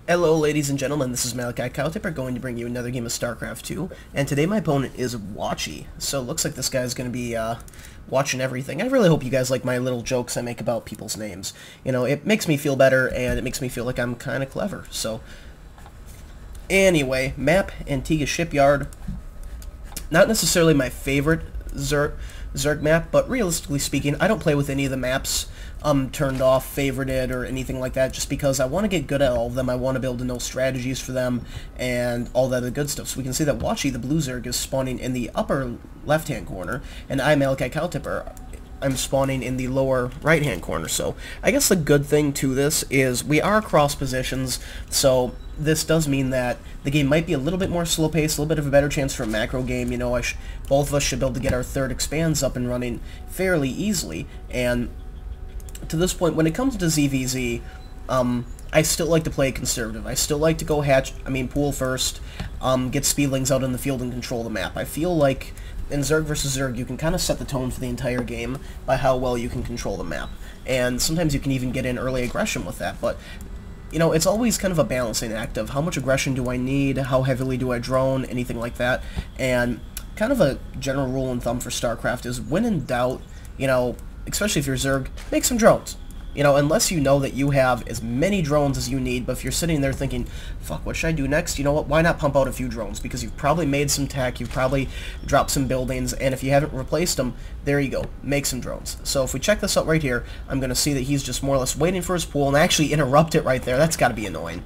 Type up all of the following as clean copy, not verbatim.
Hello ladies and gentlemen, this is Malikicowtipper going to bring you another game of StarCraft 2, and today my opponent is Watchy. So it looks like this guy's going to be watching everything. I really hope you guys like my little jokes I make about people's names. You know, it makes me feel better, and it makes me feel like I'm kind of clever. So, anyway, map, Antigua Shipyard. Not necessarily my favorite Zerg map, but realistically speaking, I don't play with any of the maps turned off, favorited, or anything like that, just because I want to get good at all of them. I want to be able to know strategies for them and all that other good stuff. So we can see that Watchy, the blue Zerg, is spawning in the upper left-hand corner, and I, Malikicowtipper, I'm spawning in the lower right-hand corner. So I guess the good thing to this is we are across positions, so this does mean that the game might be a little bit more slow-paced, a little bit of a better chance for a macro game. You know, both of us should be able to get our third expands up and running fairly easily, and to this point, when it comes to ZvZ, I still like to play conservative. I still like to go pool first, get speedlings out in the field and control the map. I feel like in Zerg vs. Zerg, you can kind of set the tone for the entire game by how well you can control the map. And sometimes you can even get in early aggression with that, but you know, it's always kind of a balancing act of how much aggression do I need, how heavily do I drone, anything like that. And kind of a general rule and thumb for StarCraft is when in doubt, you know, especially if you're Zerg, make some drones. You know, unless you know that you have as many drones as you need, but if you're sitting there thinking, fuck, what should I do next? You know what, why not pump out a few drones? Because you've probably made some tech, you've probably dropped some buildings, and if you haven't replaced them, there you go, make some drones. So if we check this out right here, I'm going to see that he's just more or less waiting for his pool, and I actually interrupt it right there. That's got to be annoying.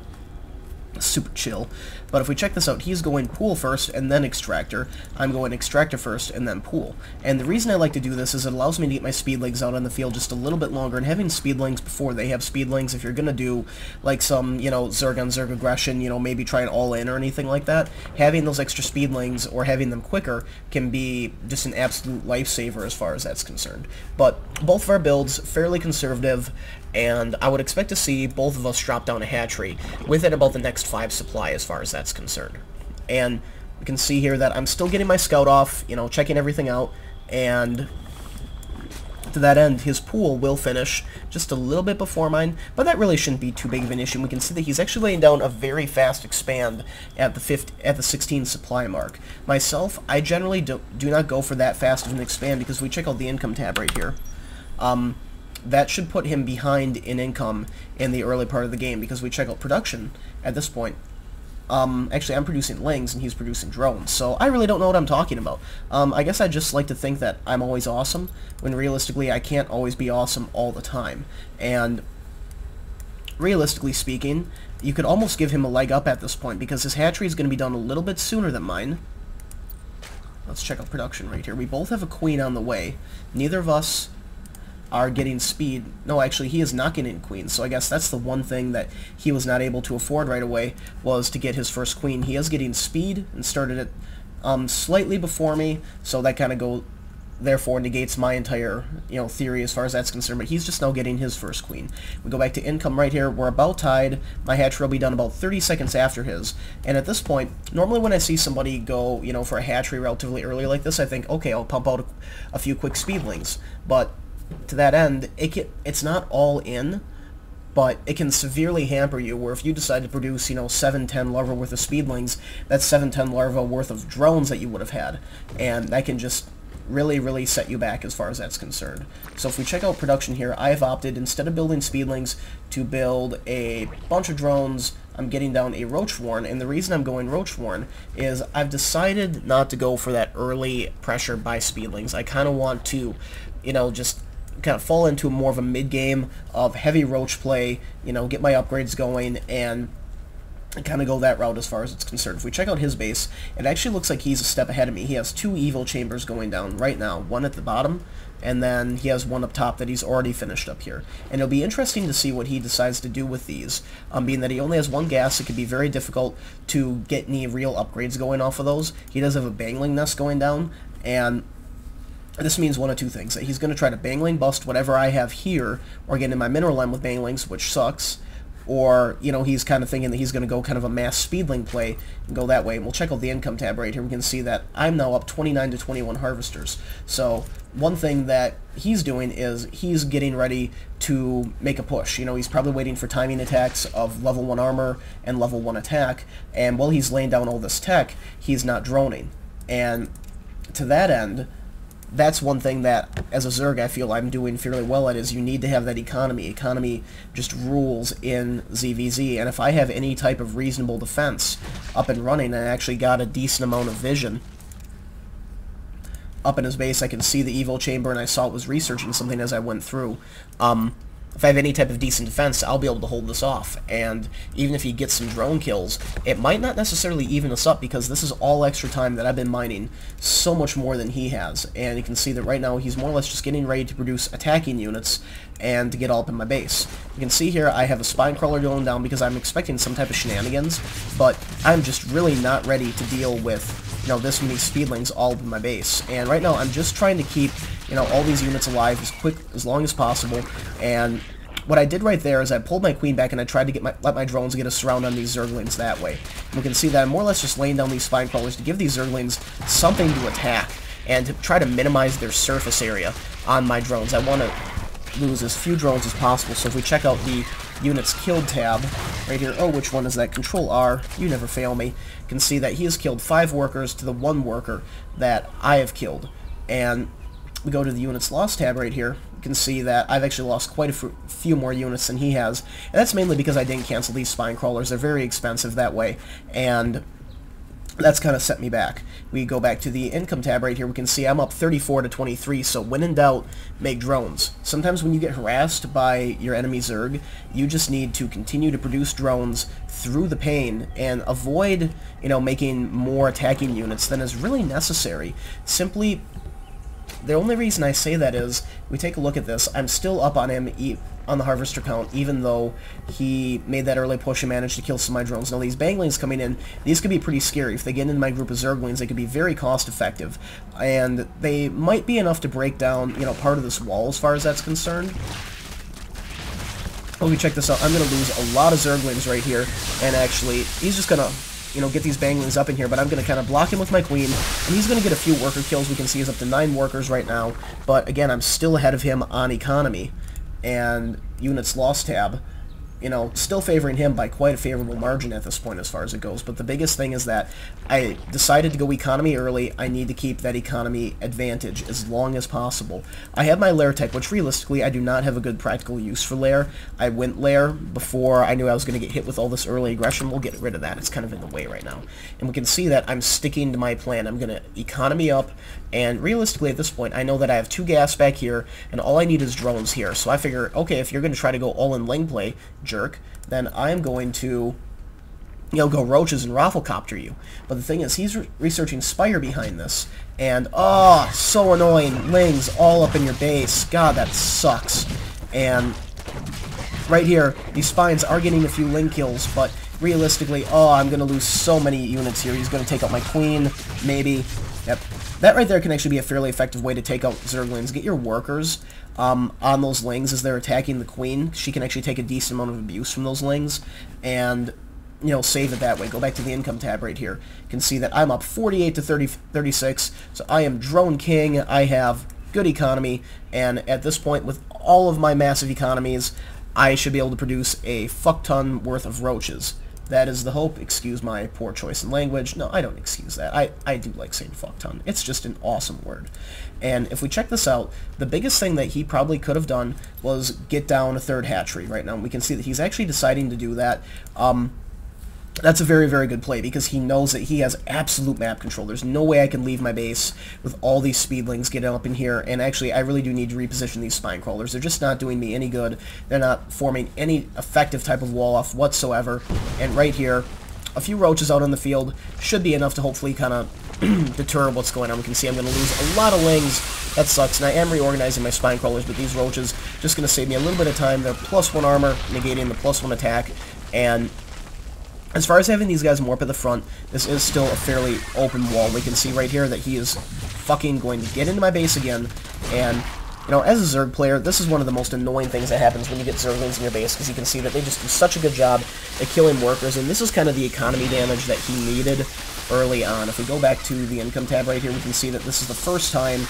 Super chill. But if we check this out, he's going pool first and then extractor. I'm going extractor first and then pool. And the reason I like to do this is it allows me to get my speedlings out on the field just a little bit longer, and having speedlings before they have speedlings, if you're going to do like some, you know, Zerg on Zerg aggression, you know, maybe try an all-in or anything like that, having those extra speedlings or having them quicker can be just an absolute lifesaver as far as that's concerned. But both of our builds, fairly conservative, and I would expect to see both of us drop down a hatchery within about the next 5 supply as far as that's concerned. And we can see here that I'm still getting my scout off, you know, checking everything out, and to that end, his pool will finish just a little bit before mine, but that really shouldn't be too big of an issue. We can see that he's actually laying down a very fast expand at the 16 supply mark. Myself, I generally do not go for that fast of an expand, because we check out the income tab right here. That should put him behind in income in the early part of the game, because we check out production at this point. Actually, I'm producing lings and he's producing drones, so I really don't know what I'm talking about. I guess I just like to think that I'm always awesome, when realistically I can't always be awesome all the time. And realistically speaking, you could almost give him a leg up at this point, because his hatchery is going to be done a little bit sooner than mine. Let's check out production right here. We both have a queen on the way. Neither of us are getting speed. No, actually, he is not getting queen, so I guess that's the one thing that he was not able to afford right away, was to get his first queen. He is getting speed and started it slightly before me, so that kind of therefore negates my entire, you know, theory as far as that's concerned, but he's just now getting his first queen. We go back to income right here. We're about tied. My hatchery will be done about 30 seconds after his, and at this point, normally when I see somebody go, you know, for a hatchery relatively early like this, I think, okay, I'll pump out a few quick speedlings, but to that end, it's not all in, but it can severely hamper you, where if you decide to produce, you know, 7-10 larvae worth of speedlings, that's 7-10 larvae worth of drones that you would have had, and that can just really set you back as far as that's concerned. So if we check out production here, I have opted, instead of building speedlings, to build a bunch of drones. I'm getting down a Roach Warren, and the reason I'm going Roach Warren is I've decided not to go for that early pressure by speedlings. I kind of want to, you know, just kind of fall into more of a mid-game of heavy roach play, you know, get my upgrades going, and kind of go that route as far as it's concerned. If we check out his base, it actually looks like he's a step ahead of me. He has 2 evil chambers going down right now, one at the bottom, and then he has one up top that he's already finished up here. And it'll be interesting to see what he decides to do with these, being that he only has 1 gas. It could be very difficult to get any real upgrades going off of those. He does have a bangling nest going down, and this means one of 2 things: that he's going to try to bangling bust whatever I have here, or get in my mineral line with banglings, which sucks, or, you know, he's kind of thinking that he's going to go kind of a mass speedling play and go that way. And we'll check out the income tab right here. We can see that I'm now up 29 to 21 harvesters. So one thing that he's doing is he's getting ready to make a push. You know, he's probably waiting for timing attacks of level 1 armor and level 1 attack, and while he's laying down all this tech, he's not droning. And to that end, that's one thing that, as a Zerg, I feel I'm doing fairly well at, is you need to have that economy. Economy just rules in ZvZ, and if I have any type of reasonable defense up and running, and I actually got a decent amount of vision up in his base, I can see the Evo Chamber, and I saw it was researching something as I went through. If I have any type of decent defense, I'll be able to hold this off. And even if he gets some drone kills, it might not necessarily even us up, because this is all extra time that I've been mining so much more than he has. And you can see that right now he's more or less just getting ready to produce attacking units and to get all up in my base. You can see here I have a spine crawler going down because I'm expecting some type of shenanigans, but I'm just really not ready to deal with, you know, this many speedlings all up in my base. And right now I'm just trying to keep, you know, all these units alive as long as possible. And what I did right there is I pulled my queen back and I tried to let my drones get a surround on these Zerglings that way. And we can see that I'm more or less just laying down these spine crawlers to give these Zerglings something to attack and to try to minimize their surface area on my drones. I want to lose as few drones as possible. So if we check out the units killed tab right here, oh, which one is that? Control R, you never fail me. You can see that he has killed 5 workers to the 1 worker that I have killed. And we go to the units lost tab right here. You can see that I've actually lost quite a few more units than he has, and that's mainly because I didn't cancel these spine crawlers. They're very expensive that way, and that's kind of set me back. We go back to the income tab right here. We can see I'm up 34 to 23, so when in doubt, make drones. Sometimes when you get harassed by your enemy Zerg, you just need to continue to produce drones through the pain and avoid, you know, making more attacking units than is really necessary. Simply, the only reason I say that is, we take a look at this, I'm still up on him on the harvester count, even though he made that early push and managed to kill some of my drones. Now these banglings coming in, these could be pretty scary. If they get into my group of Zerglings, they could be very cost effective, and they might be enough to break down, you know, part of this wall as far as that's concerned. Let me check this out. I'm going to lose a lot of Zerglings right here, and actually, he's just going to, you know, get these banglings up in here, but I'm going to kind of block him with my queen, and he's going to get a few worker kills. We can see he's up to 9 workers right now, but again, I'm still ahead of him on economy. And units lost tab, you know, still favoring him by quite a favorable margin at this point as far as it goes. But the biggest thing is that I decided to go economy early. I need to keep that economy advantage as long as possible. I have my lair tech, which realistically I do not have a good practical use for lair. I went lair before I knew I was going to get hit with all this early aggression. We'll get rid of that. It's kind of in the way right now. And we can see that I'm sticking to my plan. I'm going to economy up, and realistically at this point I know that I have 2 gas back here, and all I need is drones here. So I figure, okay, if you're going to try to go all-in lane play, jerk, then I'm going to, you know, go roaches and rafflecopter you. But the thing is, he's researching Spire behind this, and oh, so annoying, lings all up in your base. God, that sucks. And right here, these spines are getting a few ling kills, but realistically, oh, I'm going to lose so many units here. He's going to take out my queen, maybe. Yep. That right there can actually be a fairly effective way to take out Zerglings. Get your workers on those lings as they're attacking the queen. She can actually take a decent amount of abuse from those lings, and, you know, save it that way. Go back to the income tab right here. You can see that I'm up 48 to 36, so I am drone king. I have good economy, and at this point, with all of my massive economies, I should be able to produce a fuck-ton worth of roaches. That is the hope. Excuse my poor choice in language. No, I don't excuse that. I do like saying fuck-ton. It's just an awesome word. And if we check this out, the biggest thing that he probably could have done was get down a 3rd hatchery right now. We can see that he's actually deciding to do that. That's a very, very good play, because he knows that he has absolute map control. There's no way I can leave my base with all these speedlings getting up in here, and actually I really do need to reposition these spine crawlers. They're just not doing me any good. They're not forming any effective type of wall off whatsoever. And right here, a few roaches out on the field should be enough to hopefully kind of deter what's going on. We can see I'm going to lose a lot of lings. That sucks, and I am reorganizing my spine crawlers, but these roaches just going to save me a little bit of time. They're +1 armor, negating the +1 attack, and as far as having these guys more up at the front, this is still a fairly open wall. We can see right here that he is fucking going to get into my base again, and You know, as a Zerg player, this is one of the most annoying things that happens when you get Zerglings in your base, because you can see that they just do such a good job at killing workers, and this is kind of the economy damage that he needed early on. If we go back to the income tab right here, we can see that this is the first time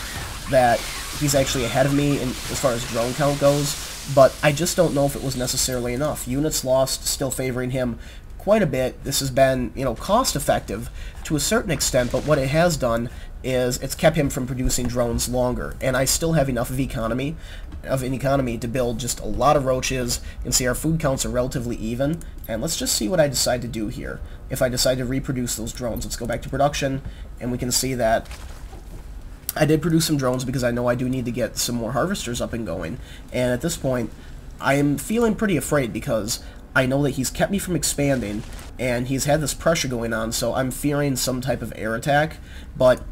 that he's actually ahead of me as far as drone count goes, but I just don't know if it was necessarily enough. Units lost still favoring him quite a bit. This has been, you know, cost effective to a certain extent, but what it has done is it's kept him from producing drones longer, and I still have enough of an economy to build just a lot of roaches. You can see our food counts are relatively even, and let's just see what I decide to do here. If I decide to reproduce those drones, let's go back to production, and we can see that I did produce some drones because I know I do need to get some more harvesters up and going, and at this point I am feeling pretty afraid because I know that he's kept me from expanding, and he's had this pressure going on, so I'm fearing some type of air attack, but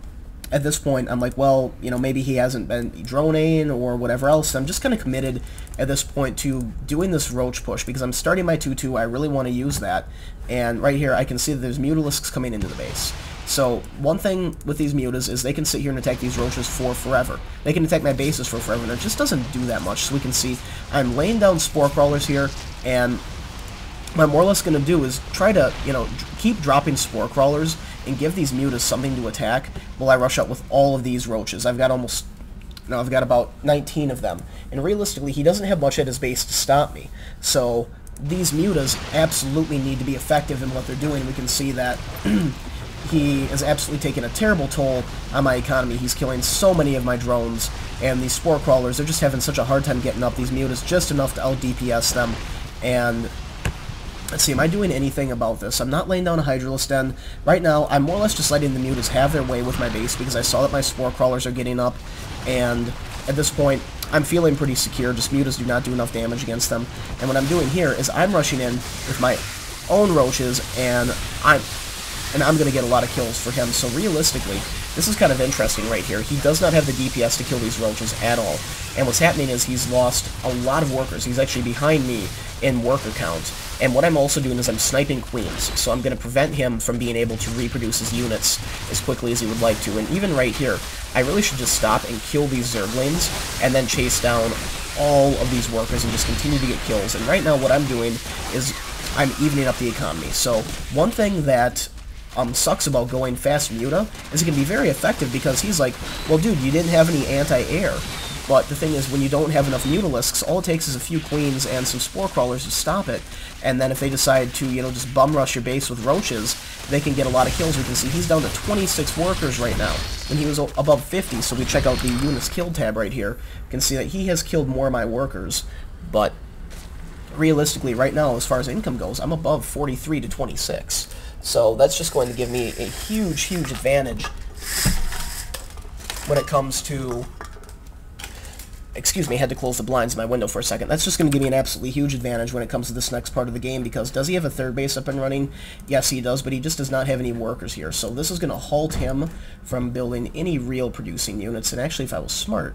at this point, I'm like, well, you know, maybe he hasn't been droning or whatever else. I'm just kind of committed at this point to doing this Roach push because I'm starting my 2-2. I really want to use that. And right here, I can see that there's Mutalisks coming into the base. So one thing with these Mutas is they can sit here and attack these Roaches for forever. They can attack my bases for forever, and it just doesn't do that much. So we can see I'm laying down Spore Crawlers here, and what I'm more or less going to do is try to, you know, keep dropping Spore Crawlers and give these Mutas something to attack while I rush out with all of these Roaches. I've got about 19 of them. And realistically, he doesn't have much at his base to stop me. So these Mutas absolutely need to be effective in what they're doing. We can see that he is absolutely taking a terrible toll on my economy. He's killing so many of my drones, and these Spore Crawlers, they're just having such a hard time getting up these Mutas just enough to out-DPS them. And let's see, am I doing anything about this? I'm not laying down a Hydralisk Den. Right now, I'm more or less just letting the Mutas have their way with my base because I saw that my Spore Crawlers are getting up, and at this point, I'm feeling pretty secure. Just Mutas do not do enough damage against them. And what I'm doing here is I'm rushing in with my own Roaches, and I'm going to get a lot of kills for him. So realistically, this is kind of interesting right here. He does not have the DPS to kill these Roaches at all. And what's happening is he's lost a lot of workers. He's actually behind me in worker count. And what I'm also doing is I'm sniping queens, so I'm going to prevent him from being able to reproduce his units as quickly as he would like to. And even right here, I really should just stop and kill these Zerglings, and then chase down all of these workers and just continue to get kills. And right now what I'm doing is I'm evening up the economy. So one thing that sucks about going fast Muta is it can be very effective because he's like, well dude, you didn't have any anti-air. But the thing is, when you don't have enough Mutalisks, all it takes is a few queens and some Spore Crawlers to stop it. And then if they decide to, you know, just bum rush your base with Roaches, they can get a lot of kills. We can see he's down to 26 workers right now, when he was above 50. So we check out the units killed tab right here. You can see that he has killed more of my workers. But realistically, right now, as far as income goes, I'm above 43 to 26. So that's just going to give me a huge, huge advantage when it comes to... Excuse me, I had to close the blinds in my window for a second. That's just going to give me an absolutely huge advantage when it comes to this next part of the game, because does he have a third base up and running? Yes, he does, but he just does not have any workers here. So this is going to halt him from building any real producing units, and actually, if I was smart,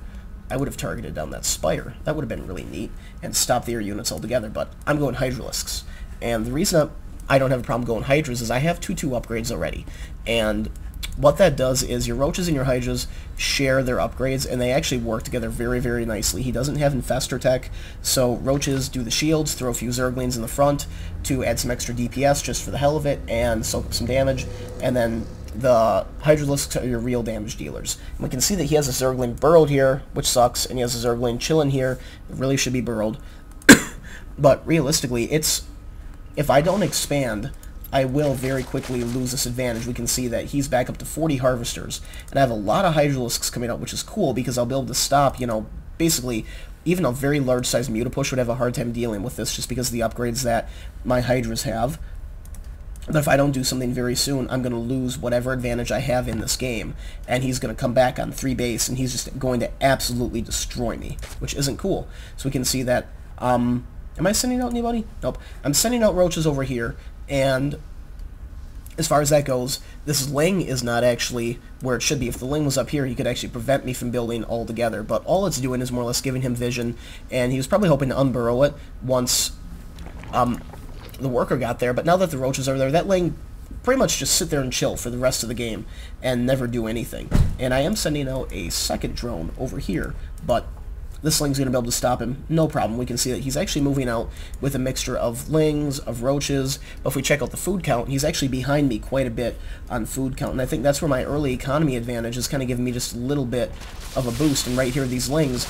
I would have targeted down that Spire. That would have been really neat, and stopped the air units altogether, but I'm going Hydralisks. And the reason I don't have a problem going Hydras is I have 2-2 upgrades already, and what that does is your Roaches and your Hydras share their upgrades, and they actually work together very, very nicely. He doesn't have Infestor tech, so Roaches do the shields, throw a few Zerglings in the front to add some extra DPS just for the hell of it, and soak up some damage, and then the Hydralisks are your real damage dealers. And we can see that he has a Zergling burrowed here, which sucks, and he has a Zergling chilling here. It really should be burrowed. But realistically, if I don't expand, I will very quickly lose this advantage. We can see that he's back up to 40 Harvesters, and I have a lot of Hydralisks coming out, which is cool, because I'll be able to stop, you know, basically, even a very large-sized Muta push would have a hard time dealing with this, just because of the upgrades that my Hydras have. But if I don't do something very soon, I'm going to lose whatever advantage I have in this game, and he's going to come back on 3 base, and he's just going to absolutely destroy me, which isn't cool. So we can see that, am I sending out anybody? Nope. I'm sending out Roaches over here, and as far as that goes, this Ling is not actually where it should be. If the Ling was up here, he could actually prevent me from building altogether, but all it's doing is more or less giving him vision, and he was probably hoping to unburrow it once the worker got there, but now that the Roaches are there, that Ling pretty much just sit there and chill for the rest of the game and never do anything. And I am sending out a second drone over here, but this Ling's going to be able to stop him, no problem. We can see that he's actually moving out with a mixture of Lings, of Roaches, but if we check out the food count, he's actually behind me quite a bit on food count, and I think that's where my early economy advantage is kind of giving me just a little bit of a boost, and right here, these Lings,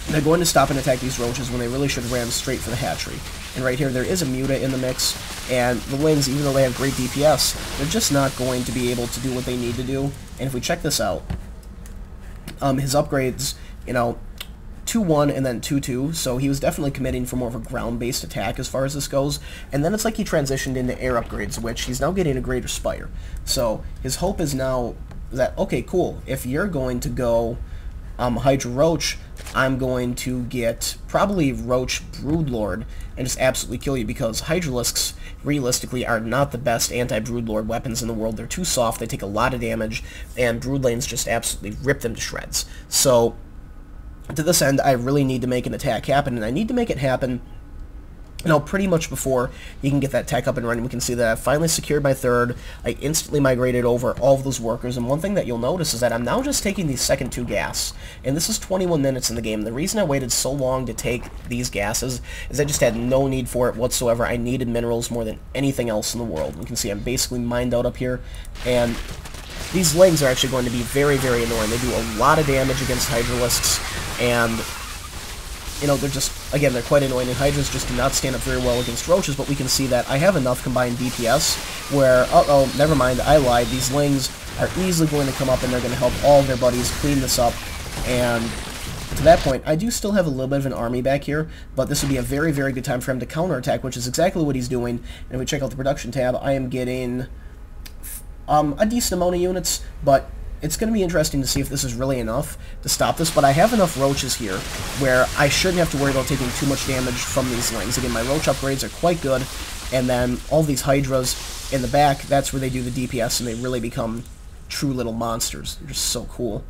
they're going to stop and attack these Roaches when they really should have ran straight for the hatchery. And right here, there is a Muta in the mix, and the Lings, even though they have great DPS, they're just not going to be able to do what they need to do. And if we check this out, his upgrades, you know, 2-1 and then 2-2, so he was definitely committing for more of a ground-based attack as far as this goes. And then it's like he transitioned into air upgrades, which he's now getting a greater Spire. So his hope is now that, okay, cool, if you're going to go Hydra Roach, I'm going to get probably Roach Broodlord and just absolutely kill you, because Hydralisks realistically are not the best anti-Broodlord weapons in the world. They're too soft, they take a lot of damage, and Broodlanes just absolutely rip them to shreds. So to this end, I really need to make an attack happen, and I need to make it happen, you know, pretty much before you can get that tech up and running. We can see that I've finally secured my third. I instantly migrated over all of those workers, and one thing that you'll notice is that I'm now just taking these second 2 gas, and this is 21 minutes in the game. The reason I waited so long to take these gases is I just had no need for it whatsoever. I needed minerals more than anything else in the world. You can see I'm basically mined out up here, and these Lings are actually going to be very, very annoying. They do a lot of damage against Hydralisks, and you know, they're just, again, they're quite annoying, and Hydras just do not stand up very well against Roaches, but we can see that I have enough combined DPS where, uh-oh, never mind, I lied. These Lings are easily going to come up, and they're going to help all of their buddies clean this up, and to that point, I do still have a little bit of an army back here, but this would be a very, very good time for him to counterattack, which is exactly what he's doing. And if we check out the production tab, I am getting a decent amount of units, but it's going to be interesting to see if this is really enough to stop this, but I have enough Roaches here where I shouldn't have to worry about taking too much damage from these Lings. Again, my Roach upgrades are quite good, and then all these Hydras in the back, that's where they do the DPS, and they really become true little monsters. They're just so cool.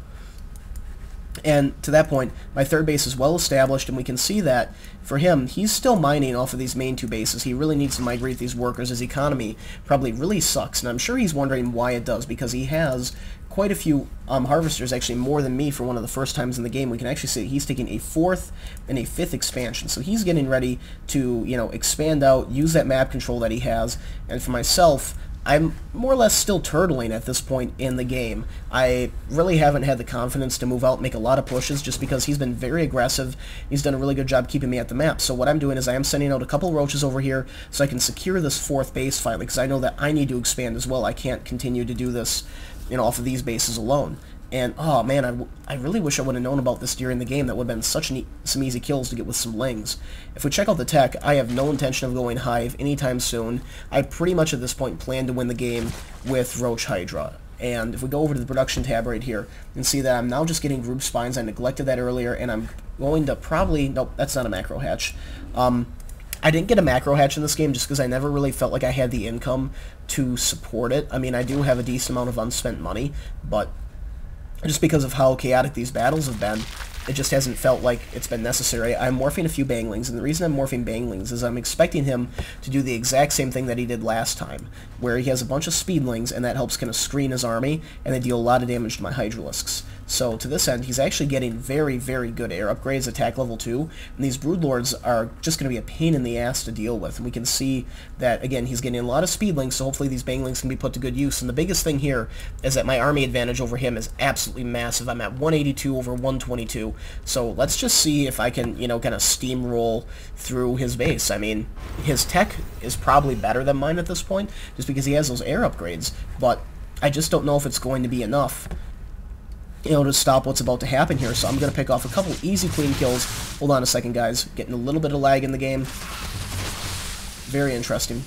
And to that point, my third base is well established, and we can see that for him, he's still mining off of these main 2 bases. He really needs to migrate these workers. His economy probably really sucks, and I'm sure he's wondering why it does, because he has quite a few harvesters, actually more than me for one of the first times in the game. We can actually see he's taking a 4th and a 5th expansion, so he's getting ready to, you know, expand out, use that map control that he has, and for myself, I'm more or less still turtling at this point in the game. I really haven't had the confidence to move out and make a lot of pushes just because he's been very aggressive. He's done a really good job keeping me at the map. So what I'm doing is I am sending out a couple Roaches over here so I can secure this 4th base finally, because I know that I need to expand as well. I can't continue to do this, you know, off of these bases alone. And, oh man, I really wish I would have known about this during the game. That would have been such some easy kills to get with some Lings. If we check out the tech, I have no intention of going Hive anytime soon. I pretty much at this point plan to win the game with Roach Hydra. And if we go over to the production tab right here, you can see that I'm now just getting group spines. I neglected that earlier, and I'm going to probably... Nope, that's not a macro hatch. I didn't get a macro hatch in this game just because I never really felt like I had the income to support it. I mean, I do have a decent amount of unspent money, but just because of how chaotic these battles have been, it just hasn't felt like it's been necessary. I'm morphing a few Banglings, and the reason I'm morphing Banglings is I'm expecting him to do the exact same thing that he did last time, where he has a bunch of Speedlings, and that helps kind of screen his army, and they deal a lot of damage to my Hydralisks. So to this end, he's actually getting very, very good air upgrades, attack level 2, and these Broodlords are just going to be a pain in the ass to deal with. And we can see that, again, he's getting a lot of Speedlings, so hopefully these Banglings can be put to good use. And the biggest thing here is that my army advantage over him is absolutely massive. I'm at 182 over 122, so let's just see if I can, you know, kind of steamroll through his base. I mean, his tech is probably better than mine at this point, just because he has those air upgrades, but I just don't know if it's going to be enough, you know, to stop what's about to happen here. So I'm going to pick off a couple easy clean kills. Hold on a second, guys. Getting a little bit of lag in the game. Very interesting.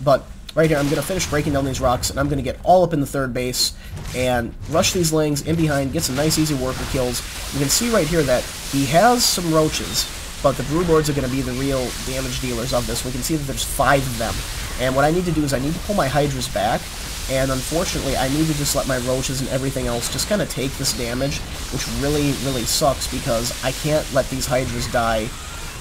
But right here, I'm going to finish breaking down these rocks, and I'm going to get all up in the third base and rush these Lings in behind, get some nice easy worker kills. You can see right here that he has some Roaches, but the Broodlords are going to be the real damage dealers of this. We can see that there's 5 of them. And what I need to do is I need to pull my Hydras back, and unfortunately I need to just let my Roaches and everything else just kind of take this damage, which really, really sucks because I can't let these Hydras die,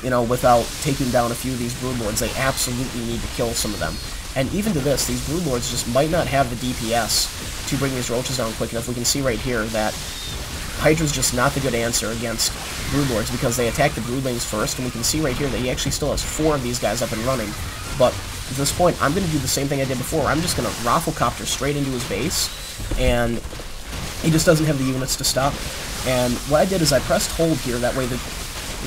you know, without taking down a few of these Broodlords. They absolutely need to kill some of them. And even to this, these Broodlords just might not have the DPS to bring these Roaches down quick enough. We can see right here that Hydra's just not the good answer against Broodlords because they attack the Broodlings first, and we can see right here that he actually still has 4 of these guys up and running. But at this point, I'm going to do the same thing I did before. I'm just going to Rafflecopter straight into his base, and he just doesn't have the units to stop. And what I did is I pressed hold here, that way the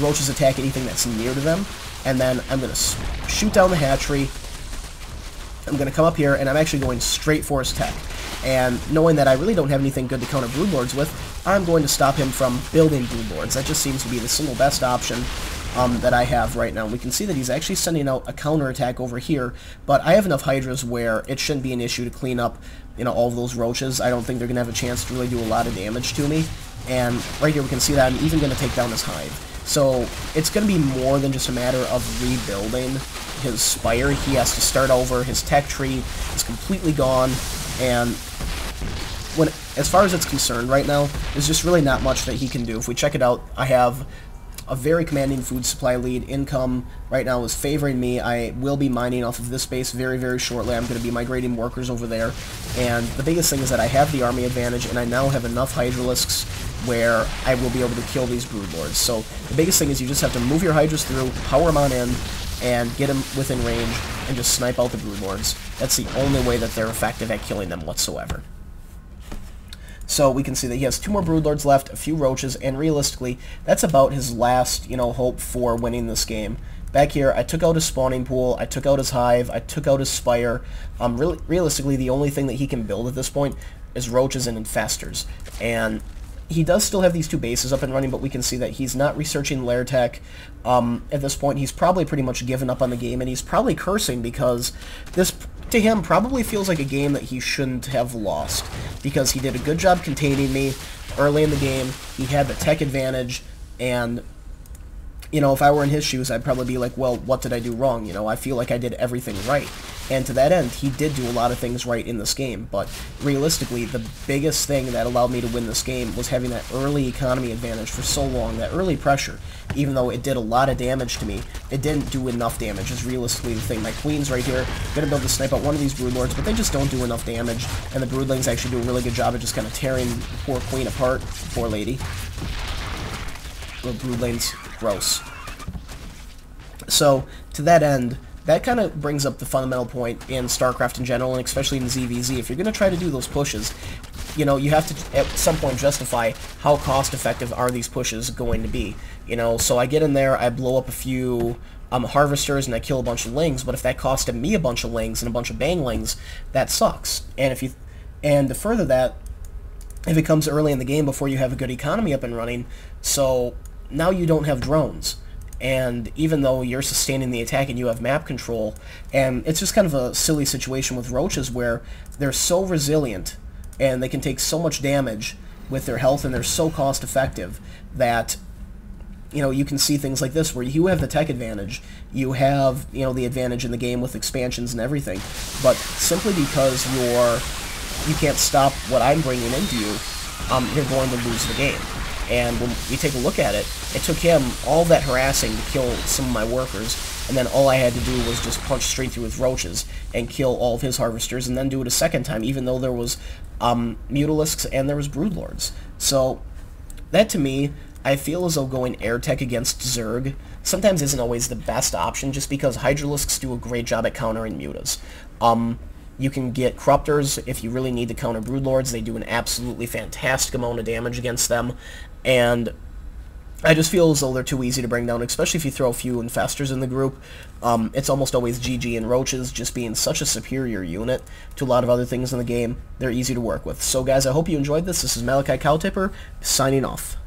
Roaches attack anything that's near to them, and then I'm going to shoot down the hatchery. I'm going to come up here, and I'm actually going straight for his tech. And knowing that I really don't have anything good to counter Broodlords with, I'm going to stop him from building Broodlords. That just seems to be the single best option that I have right now. We can see that he's actually sending out a counterattack over here, but I have enough Hydras where it shouldn't be an issue to clean up, all of those Roaches. I don't think they're going to have a chance to really do a lot of damage to me. And right here we can see that I'm even going to take down his Hive. So it's going to be more than just a matter of rebuilding his Spire. He has to start over. His tech tree is completely gone, and as far as it's concerned right now, there's just really not much that he can do. If we check it out, I have a very commanding food supply lead. Income right now is favoring me. I will be mining off of this base very, very shortly. I'm going to be migrating workers over there. And the biggest thing is that I have the army advantage, and I now have enough Hydralisks where I will be able to kill these Broodlords. So the biggest thing is you just have to move your Hydras through, power them on in, and get them within range, and just snipe out the Broodlords. That's the only way that they're effective at killing them whatsoever. So we can see that he has 2 more Broodlords left, a few Roaches, and realistically, that's about his last, hope for winning this game. Back here, I took out his spawning pool, I took out his Hive, I took out his Spire. Realistically, the only thing that he can build at this point is Roaches and Infestors. And he does still have these 2 bases up and running, but we can see that he's not researching lair tech. At this point, he's probably pretty much given up on the game, and he's probably cursing because this, to him, probably feels like a game that he shouldn't have lost, because he did a good job containing me early in the game. He had the tech advantage, and if I were in his shoes, I'd probably be like, well, what did I do wrong? I feel like I did everything right. And to that end, he did do a lot of things right in this game, but realistically, the biggest thing that allowed me to win this game was having that early economy advantage for so long, that early pressure. Even though it did a lot of damage to me, it didn't do enough damage, is realistically the thing. My Queen's right here, gonna be able to snipe out one of these Broodlords, but they just don't do enough damage, and the Broodlings actually do a really good job of just kind of tearing the poor Queen apart. Poor lady. Little Broodlings, gross. So, to that end, that kind of brings up the fundamental point in StarCraft in general, and especially in ZvZ. If you're going to try to do those pushes, you have to, at some point, justify how cost-effective are these pushes going to be. So I get in there, I blow up a few Harvesters, and I kill a bunch of Lings, but if that costed me a bunch of Lings and a bunch of Banglings, that sucks. And to further that, if it comes early in the game before you have a good economy up and running, so now you don't have drones. And even though you're sustaining the attack and you have map control, and it's just kind of a silly situation with Roaches where they're so resilient and they can take so much damage with their health, and they're so cost effective that you can see things like this where you have the tech advantage, you have the advantage in the game with expansions and everything, but simply because you can't stop what I'm bringing into you, you're going to lose the game. And when we take a look at it, it took him all that harassing to kill some of my workers, and then all I had to do was just punch straight through his Roaches and kill all of his Harvesters, and then do it a second time, even though there was Mutalisks and there was Broodlords. So that, to me, I feel as though going air tech against Zerg sometimes isn't always the best option, just because Hydralisks do a great job at countering Mutas. You can get Corruptors if you really need to counter Broodlords. They do an absolutely fantastic amount of damage against them, and I just feel as though they're too easy to bring down, especially if you throw a few Infestors in the group. It's almost always GG and Roaches, just being such a superior unit to a lot of other things in the game. They're easy to work with. So guys, I hope you enjoyed this. This is Malikicowtipper, signing off.